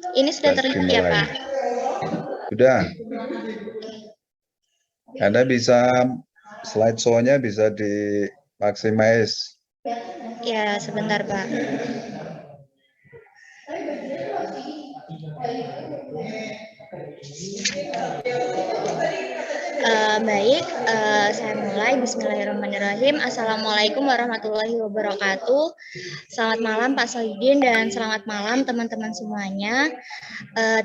Ini sudah terlihat ya, Pak? Sudah. Anda bisa slideshow-nya bisa di-maximize. Ya, sebentar, Pak. Baik, saya mulai. Bismillahirrahmanirrahim. Assalamualaikum warahmatullahi wabarakatuh. Selamat malam Pak Sohidin dan selamat malam teman-teman semuanya.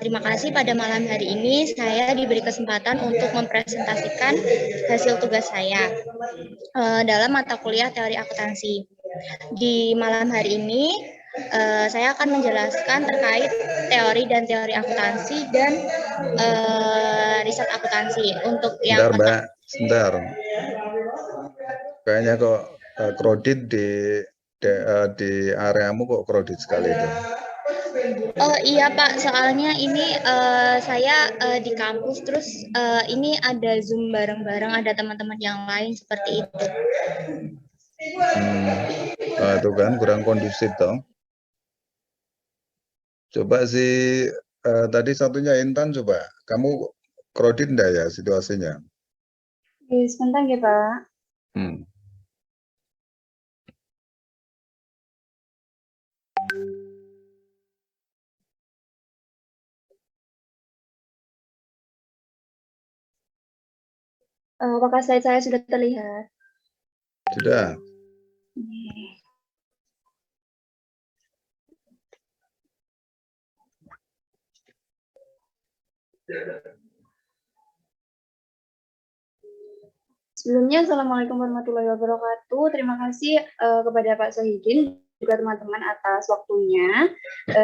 Terima kasih pada malam hari ini saya diberi kesempatan untuk mempresentasikan hasil tugas saya dalam mata kuliah teori akuntansi. Di malam hari ini saya akan menjelaskan terkait teori dan teori akuntansi dan riset akuntansi. Untuk yang Mbak, sebentar. Kayaknya kok kredit di areamu kok kredit sekali itu. Oh iya Pak, soalnya ini saya di kampus, terus ini ada Zoom bareng-bareng, ada teman-teman yang lain seperti itu. Itu kan kurang kondusif toh. Coba sih tadi satunya Intan, coba kamu kredit enggak ya situasinya? Sebentar ya Pak. Apakah slide saya sudah terlihat? Sudah. Sebelumnya, Assalamualaikum warahmatullahi wabarakatuh. Terima kasih kepada Pak Sohidin juga teman-teman atas waktunya.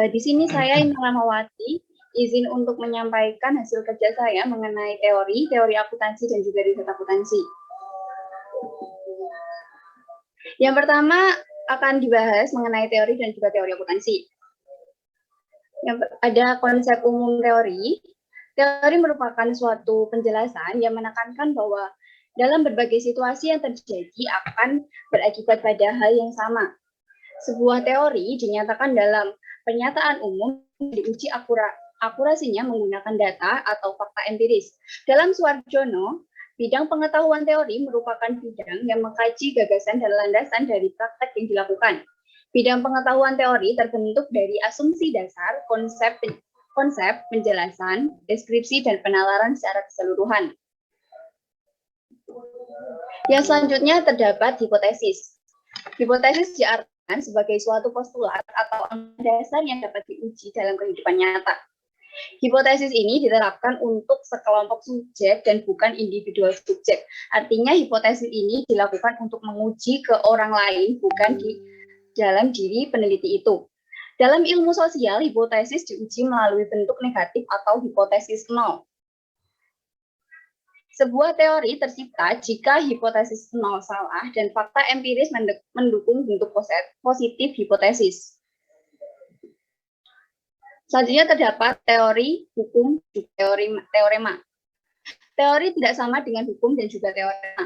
Di sini saya Inna Ramawati, izin untuk menyampaikan hasil kerja saya mengenai teori akuntansi dan juga riset akuntansi. Yang pertama akan dibahas mengenai teori dan juga teori akuntansi. Ada konsep umum teori. Teori merupakan suatu penjelasan yang menekankan bahwa dalam berbagai situasi yang terjadi akan berakibat pada hal yang sama. Sebuah teori dinyatakan dalam pernyataan umum diuji akurasinya menggunakan data atau fakta empiris. Dalam Suarjono, bidang pengetahuan teori merupakan bidang yang mengkaji gagasan dan landasan dari praktek yang dilakukan. Bidang pengetahuan teori terbentuk dari asumsi dasar, konsep, penjelasan, deskripsi, dan penalaran secara keseluruhan. Yang selanjutnya terdapat hipotesis. Hipotesis diartikan sebagai suatu postulat atau dasar yang dapat diuji dalam kehidupan nyata. Hipotesis ini diterapkan untuk sekelompok subjek dan bukan individual subjek. Artinya hipotesis ini dilakukan untuk menguji ke orang lain, bukan di dalam diri peneliti itu. Dalam ilmu sosial, hipotesis diuji melalui bentuk negatif atau hipotesis nol. Sebuah teori tercipta jika hipotesis nol salah dan fakta empiris mendukung bentuk positif hipotesis. Selanjutnya terdapat teori, hukum, teorema. Teori tidak sama dengan hukum dan juga teorema.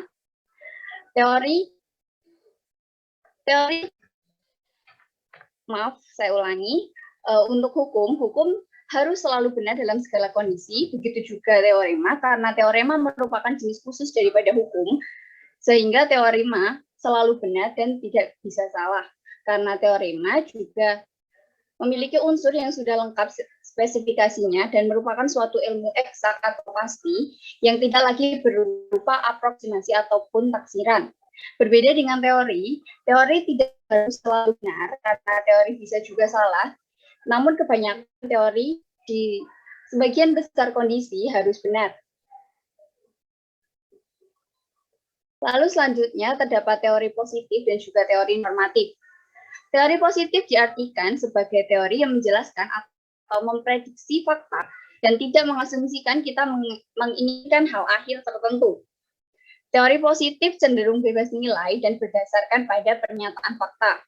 Maaf, saya ulangi. Untuk hukum harus selalu benar dalam segala kondisi, begitu juga teorema, karena teorema merupakan jenis khusus daripada hukum, sehingga teorema selalu benar dan tidak bisa salah, karena teorema juga memiliki unsur yang sudah lengkap spesifikasinya dan merupakan suatu ilmu eksak atau pasti yang tidak lagi berupa aproksimasi ataupun taksiran. Berbeda dengan teori tidak harus selalu benar karena teori bisa juga salah, namun kebanyakan teori di sebagian besar kondisi harus benar. Lalu selanjutnya terdapat teori positif dan juga teori normatif. Teori positif diartikan sebagai teori yang menjelaskan atau memprediksi fakta dan tidak mengasumsikan kita menginginkan hal akhir tertentu. Teori positif cenderung bebas nilai dan berdasarkan pada pernyataan fakta.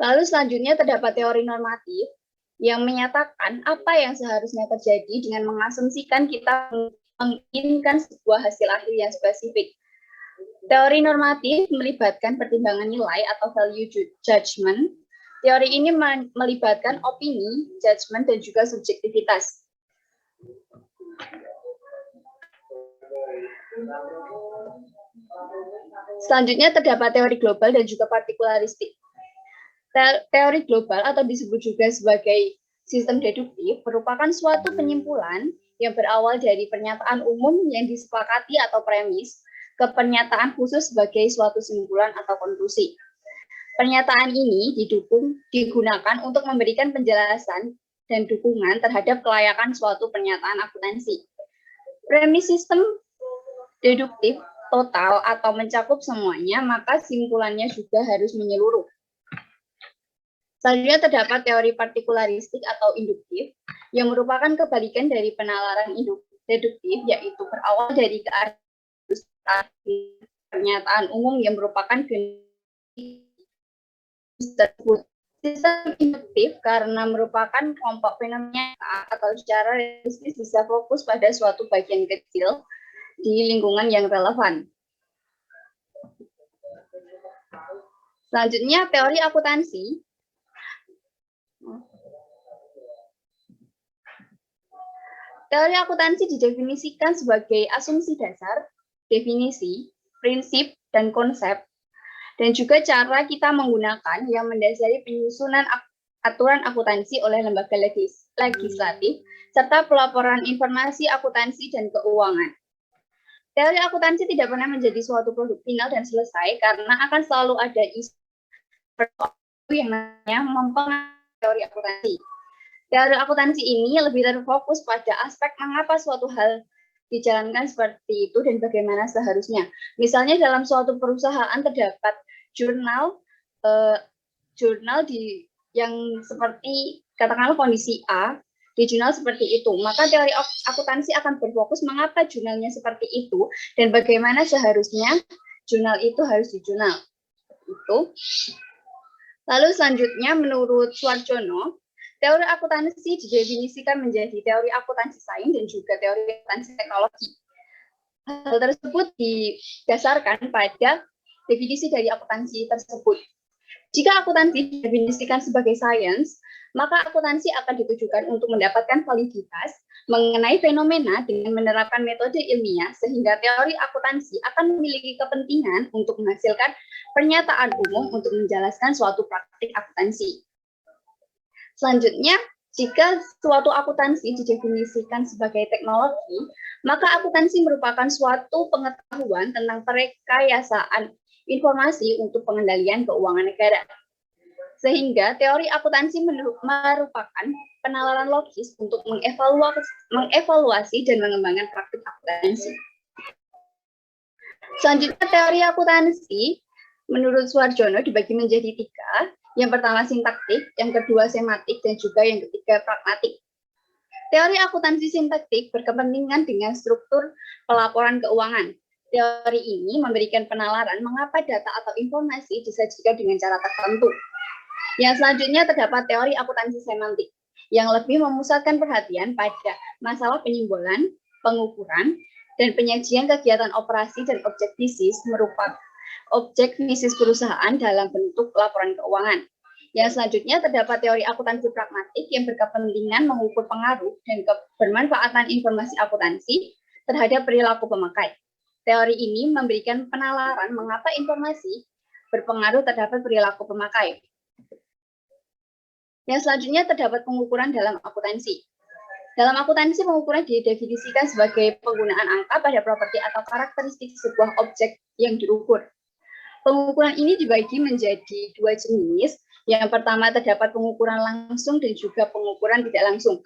Lalu selanjutnya terdapat teori normatif yang menyatakan apa yang seharusnya terjadi dengan mengasumsikan kita menginginkan sebuah hasil akhir yang spesifik. Teori normatif melibatkan pertimbangan nilai atau value judgment Teori ini melibatkan opini, judgement, dan juga subjektivitas. Selanjutnya terdapat teori global dan juga partikularistik. Teori global atau disebut juga sebagai sistem deduktif merupakan suatu penyimpulan yang berawal dari pernyataan umum yang disepakati atau premis ke pernyataan khusus sebagai suatu simpulan atau konklusi. Pernyataan ini digunakan untuk memberikan penjelasan dan dukungan terhadap kelayakan suatu pernyataan akuntansi. Premis sistem deduktif total atau mencakup semuanya, maka simpulannya juga harus menyeluruh. Selanjutnya terdapat teori partikularistik atau induktif, yang merupakan kebalikan dari penalaran deduktif, yaitu berawal dari keadaan pernyataan umum yang merupakan tersebut. Sistem induktif karena merupakan kelompok fenomena atau secara realistis bisa fokus pada suatu bagian kecil di lingkungan yang relevan. Selanjutnya teori akuntansi. Teori akuntansi didefinisikan sebagai asumsi dasar, definisi, prinsip, dan konsep, dan juga cara kita menggunakan yang mendasari penyusunan aturan akuntansi oleh lembaga legislatif, serta pelaporan informasi akuntansi dan keuangan. Teori akuntansi tidak pernah menjadi suatu produk final dan selesai, karena akan selalu ada isu yang namanya mempengaruhi teori akuntansi. Teori akuntansi ini lebih terfokus pada aspek mengapa suatu hal dijalankan seperti itu dan bagaimana seharusnya. Misalnya dalam suatu perusahaan terdapat jurnal yang seperti katakanlah kondisi A di jurnal seperti itu, maka teori akuntansi akan berfokus mengapa jurnalnya seperti itu dan bagaimana seharusnya jurnal itu harus dijurnal. Itu. Lalu selanjutnya menurut Suarjono, teori akuntansi didefinisikan menjadi teori akuntansi sains dan juga teori akuntansi teknologi. Hal tersebut didasarkan pada definisi dari akuntansi tersebut. Jika akuntansi didefinisikan sebagai sains, maka akuntansi akan ditujukan untuk mendapatkan validitas mengenai fenomena dengan menerapkan metode ilmiah, sehingga teori akuntansi akan memiliki kepentingan untuk menghasilkan pernyataan umum untuk menjelaskan suatu praktik akuntansi. Selanjutnya, jika suatu akuntansi didefinisikan sebagai teknologi, maka akuntansi merupakan suatu pengetahuan tentang perekayasaan informasi untuk pengendalian keuangan negara. Sehingga teori akuntansi merupakan penalaran logis untuk mengevaluasi dan mengembangkan praktik akuntansi. Selanjutnya, teori akuntansi menurut Suarjono dibagi menjadi 3. Yang pertama sintaktik, yang kedua sematik, dan juga yang ketiga pragmatik. Teori akuntansi sintaktik berkepentingan dengan struktur pelaporan keuangan. Teori ini memberikan penalaran mengapa data atau informasi disajikan dengan cara tertentu. Yang selanjutnya terdapat teori akuntansi semantik, yang lebih memusatkan perhatian pada masalah penyimbolan, pengukuran, dan penyajian kegiatan operasi dan objek bisnis merupakan objek bisnis perusahaan dalam bentuk laporan keuangan. Yang selanjutnya terdapat teori akuntansi pragmatik yang berkepentingan mengukur pengaruh dan kebermanfaatan informasi akuntansi terhadap perilaku pemakai. Teori ini memberikan penalaran mengapa informasi berpengaruh terhadap perilaku pemakai. Yang selanjutnya terdapat pengukuran dalam akuntansi. Dalam akuntansi, pengukuran didefinisikan sebagai penggunaan angka pada properti atau karakteristik sebuah objek yang diukur. Pengukuran ini dibagi menjadi 2 jenis. Yang pertama terdapat pengukuran langsung dan juga pengukuran tidak langsung.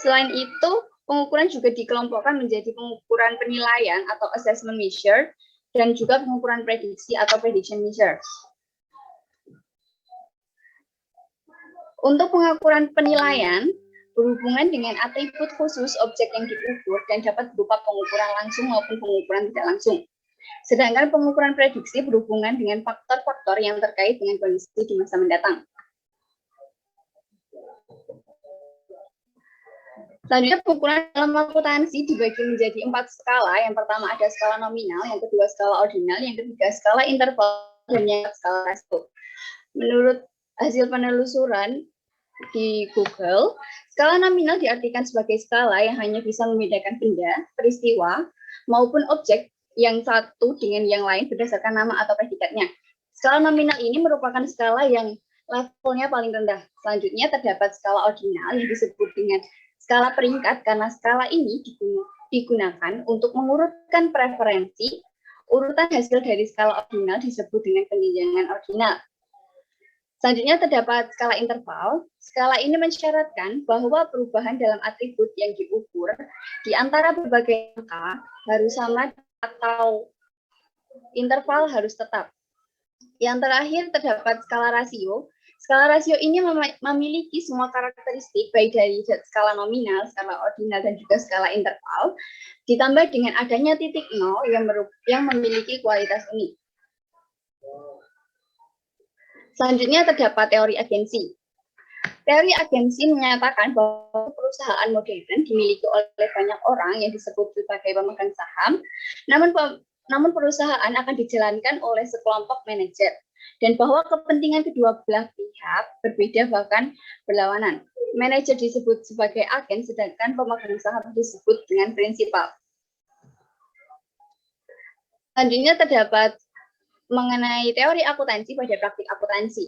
Selain itu, pengukuran juga dikelompokkan menjadi pengukuran penilaian atau assessment measure dan juga pengukuran prediksi atau prediction measure. Untuk pengukuran penilaian, berhubungan dengan atribut khusus objek yang diukur dan dapat berupa pengukuran langsung maupun pengukuran tidak langsung. Sedangkan pengukuran prediksi berhubungan dengan faktor-faktor yang terkait dengan kondisi di masa mendatang. Selanjutnya pengukuran dalam akuntansi dibagi menjadi 4 skala. Yang pertama ada skala nominal, yang kedua skala ordinal, yang ketiga skala interval, dan yang skala rasio. Menurut hasil penelusuran di Google, skala nominal diartikan sebagai skala yang hanya bisa membedakan benda, peristiwa, maupun objek yang satu dengan yang lain berdasarkan nama atau predikatnya. Skala nominal ini merupakan skala yang levelnya paling rendah. Selanjutnya terdapat skala ordinal yang disebut dengan skala peringkat karena skala ini digunakan untuk mengurutkan preferensi. Urutan hasil dari skala ordinal disebut dengan penjenjangan ordinal. Selanjutnya terdapat skala interval. Skala ini mensyaratkan bahwa perubahan dalam atribut yang diukur di antara berbagai angka harus sama atau interval harus tetap. Yang terakhir terdapat skala rasio. Skala rasio ini memiliki semua karakteristik baik dari skala nominal, skala ordinal, dan juga skala interval, ditambah dengan adanya titik nol yang memiliki kualitas unik. Selanjutnya terdapat teori agensi. Teori agensi menyatakan bahwa perusahaan modern dimiliki oleh banyak orang yang disebut sebagai pemegang saham, namun perusahaan akan dijalankan oleh sekelompok manajer, dan bahwa kepentingan kedua belah pihak berbeda bahkan berlawanan. Manajer disebut sebagai agen, sedangkan pemegang saham disebut dengan prinsipal. Selanjutnya terdapat mengenai teori akuntansi pada praktik akuntansi.